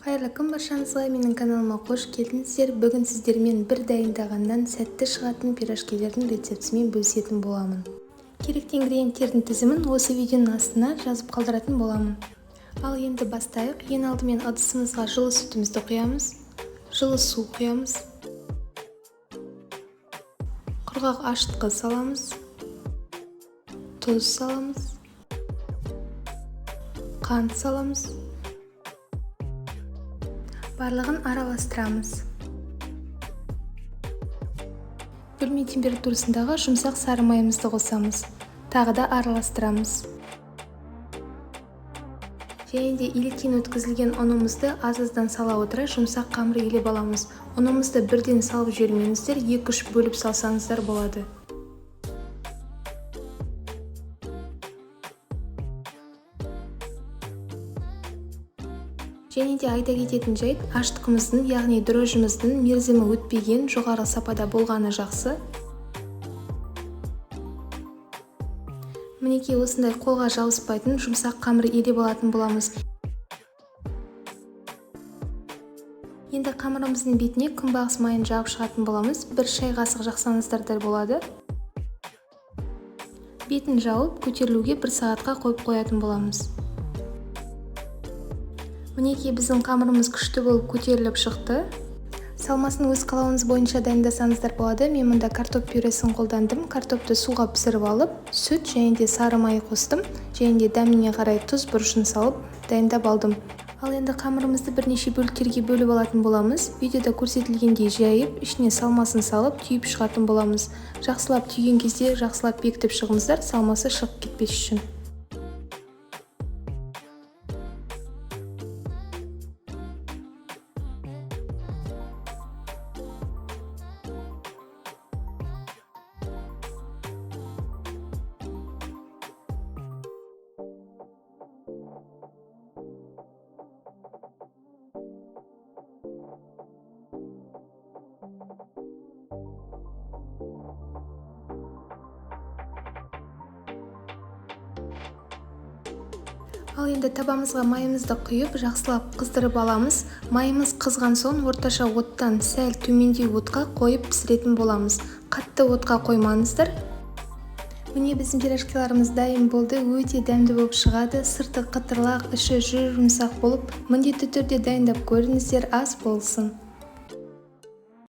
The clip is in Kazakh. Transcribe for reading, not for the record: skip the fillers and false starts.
Қайырлы күн баршаңызға, менің каналыма қош келдіңіздер. Бүгін сіздермен бір дайындағаннан сәтті шығатын пирожкилердің рецептісімен бөлісетін боламын. Керекті ингредиенттердің тізімін осы видеоның астына жазып қалдыратын боламын. Ал енді бастайық. Ең алдымен ыдысымызға жылы сүтімізді құямыз. Жылы су құямыз. Құрғақ ашытқы саламыз. Тұз саламыз. Қант саламыз. Барлығын араластырамыз. Бөлме температурасындағы жұмсақ сары майымызды қосамыз. Тағы да араластырамыз. Және де илектен өткізілген ұнымызды аз-аздан сала отыра жұмсақ қамыр елеп аламыз. Ұнымызды бірден салып жібермеңіздер, 2-3 бөліп салсаңыздар болады. Және де айта кететін жайт, ашытқымыздың, яғни дрожжымыздың мерзімі өтпеген, жоғары сапада болғаны жақсы. Мінекей осындай қолға жабыспайтын жұмсақ қамыр елеп алатын боламыз. Енді қамырымыздың бетіне күнбағыс майын жағып шығатын боламыз. 1 шай қасық жақсаңыздар да болады. Бетін жауып, көтерілуге 1 сағатқа қойып қоятын боламыз. Мінекей біздің қамырымыз күшті болып көтеріліп шықты. Салмасын өз қалауыңыз бойынша дайындасаңыздар болады. Мен мұнда картоп пюресін қолдандым. Картопты суға пісіріп алып, сүт және де сары май қостым. Және де дәміне қарай тұз бұрышын салып дайындап алдым. Ал енді қамырымызды бірнеше бөліктерге бөліп алатын боламыз. Видеода көрсетілгендей жайып, ішіне салмасын салып, түйіп шығатын боламыз. Жақсылап түйген кезде жақсылап бекітіп шығыңыздар, салмасы шығып кетпес үшін. Ал енді табамызға майымызды құйып, жақсылап қыздырып аламыз. Майымыз қызған соң орташа оттан сәл төмендеу отқа қойып пісіретін боламыз. Қатты отқа қоймаңыздар. Міне біздің пирожкиларымыз дайын болды. Өте дәмді болып шығады. Сырты қытырлақ, іші жұмсақ болып, міндетті түрде дайындап көріңіздер, ас болсын.